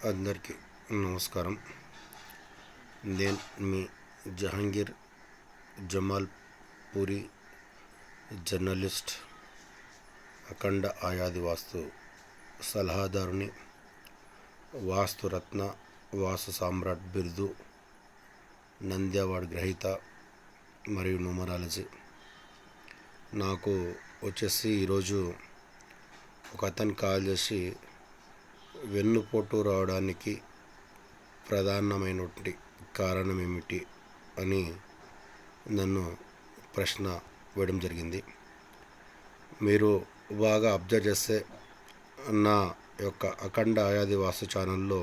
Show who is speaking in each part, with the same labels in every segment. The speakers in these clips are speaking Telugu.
Speaker 1: అందరికీ నమస్కారం. నేను మీ జహాంగీర్ జమాల్ పూరి, జర్నలిస్ట్, అఖండ ఆయాది వాస్తు సలహాదారుని, వాస్తురత్న, వాస్తు సామ్రాట్ బిరుదు, నంది అవార్డు గ్రహీత మరియు న్యూమరాలజీ. నాకు వచ్చేసి ఈరోజు ఒక అతను కాల్ చేసి వెన్నుపోటు రావడానికి ప్రధానమైనటువంటి కారణం ఏమిటి అని నన్ను ప్రశ్న వేయడం జరిగింది. మీరు బాగా అబ్జర్వ్ చేస్తే నా యొక్క అఖండ ఆయాది వాస్తు ఛానల్లో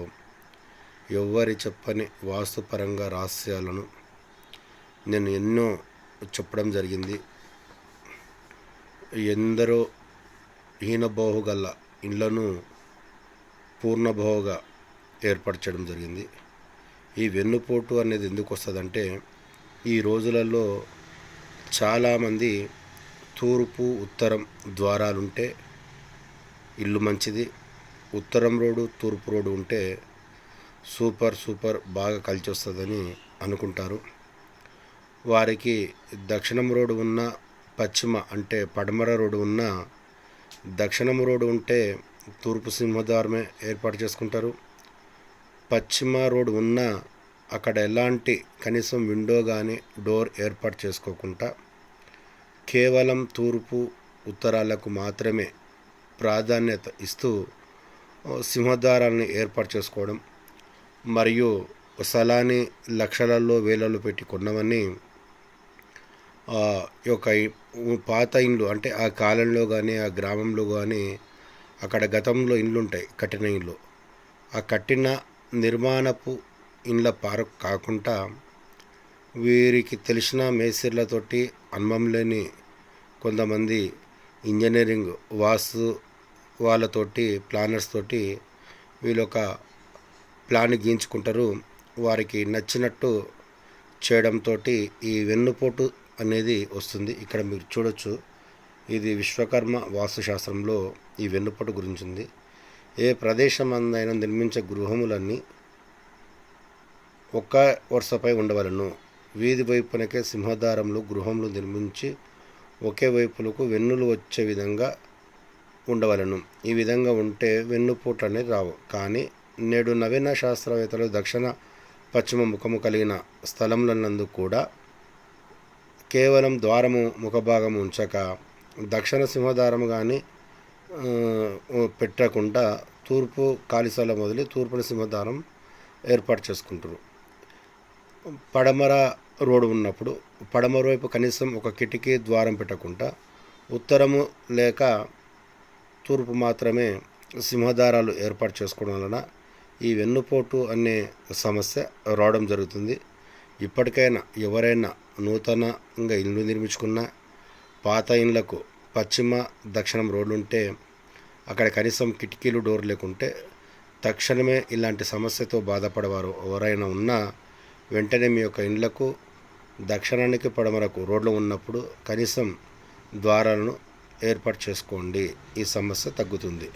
Speaker 1: ఎవ్వరి చెప్పని వాస్తుపరంగా రహస్యాలను నేను ఎన్నో చెప్పడం జరిగింది. ఎందరో హీనభావు గల ఇళ్లను పూర్ణభావుగా ఏర్పరచడం జరిగింది. ఈ వెన్నుపోటు అనేది ఎందుకు వస్తుందంటే, ఈ రోజులలో చాలామంది తూర్పు ఉత్తరం ద్వారాలుంటే ఇల్లు మంచిది, ఉత్తరం రోడ్డు తూర్పు రోడ్డు ఉంటే సూపర్ బాగా కలిసి వస్తుందని అనుకుంటారు. వారికి దక్షిణం రోడ్డు ఉన్న, పశ్చిమ అంటే పడమర రోడ్డు ఉన్న, దక్షిణం రోడ్డు ఉంటే తూర్పు సింహద్వారమే ఏర్పాటు చేసుకుంటారు. పశ్చిమ రోడ్డు ఉన్న అక్కడ ఎలాంటి కనీసం విండో కానీ డోర్ ఏర్పాటు చేసుకోకుండా కేవలం తూర్పు ఉత్తరాలకు మాత్రమే ప్రాధాన్యత ఇస్తూ సింహద్వారాలను ఏర్పాటు చేసుకోవడం, మరియు స్థలాన్ని లక్షలలో వేలలో పెట్టి కొన్నవన్నీ యొక్క పాత ఇండ్లు అంటే ఆ కాలంలో కానీ ఆ గ్రామంలో కానీ అక్కడ గతంలో ఇండ్లు ఉంటాయి, కట్టిన ఇండ్లు. ఆ కట్టిన నిర్మాణపు ఇండ్ల పార్క్ కాకుండా వీరికి తెలిసిన మేస్త్రీలతోటి అనుభవం లేని కొంతమంది ఇంజనీరింగ్ వాస్తు వాళ్ళతోటి ప్లానర్స్ తోటి వీళ్ళొక ప్లాన్ గీయించుకుంటారు. వారికి నచ్చినట్టు చేయడంతో ఈ వెన్నుపోటు అనేది వస్తుంది. ఇక్కడ మీరు చూడొచ్చు, ఇది విశ్వకర్మ వాస్తుశాస్త్రంలో ఈ వెన్నుపోటు గురించి ఉంది. ఏ ప్రదేశం అందైనా నిర్మించే గృహములన్నీ ఒక్క వరుసపై ఉండవలను. వీధి వైపునకే సింహద్వారంలో గృహములు నిర్మించి ఒకే వైపులకు వెన్నులు వచ్చే విధంగా ఉండవలను. ఈ విధంగా ఉంటే వెన్నుపోటు అనేది రావు. కానీ నేడు నవీన శాస్త్రవేత్తలు దక్షిణ పశ్చిమ ముఖము కలిగిన స్థలములనందు కూడా కేవలం ద్వారము ముఖభాగము ఉంచక దక్షిణ సింహద్వారము కానీ పెట్టకుండా తూర్పు ఖాళీ స్థలం వదిలి తూర్పున సింహద్వారం ఏర్పాటు చేసుకుంటారు. పడమర రోడ్డు ఉన్నప్పుడు పడమర వైపు కనీసం ఒక కిటికీ ద్వారం పెట్టకుండా ఉత్తరము లేక తూర్పు మాత్రమే సింహద్వారాలు ఏర్పాటు చేసుకోవడం వలన ఈ వెన్నుపోటు అనే సమస్య రావడం జరుగుతుంది. ఇప్పటికైనా ఎవరైనా నూతనంగా ఇల్లు నిర్మించుకున్న పాత ఇళ్లకు పశ్చిమ దక్షిణం రోడ్లు ఉంటే అక్కడ కనీసం కిటికీలు డోర్ లేకుంటే తక్షణమే ఇలాంటి సమస్యతో బాధపడేవారు ఎవరైనా ఉన్నా వెంటనే మీ యొక్క ఇండ్లకు దక్షిణానికి పడమరకు రోడ్లు ఉన్నప్పుడు కనీసం ద్వారాలను ఏర్పాటు చేసుకోండి. ఈ సమస్య తగ్గుతుంది.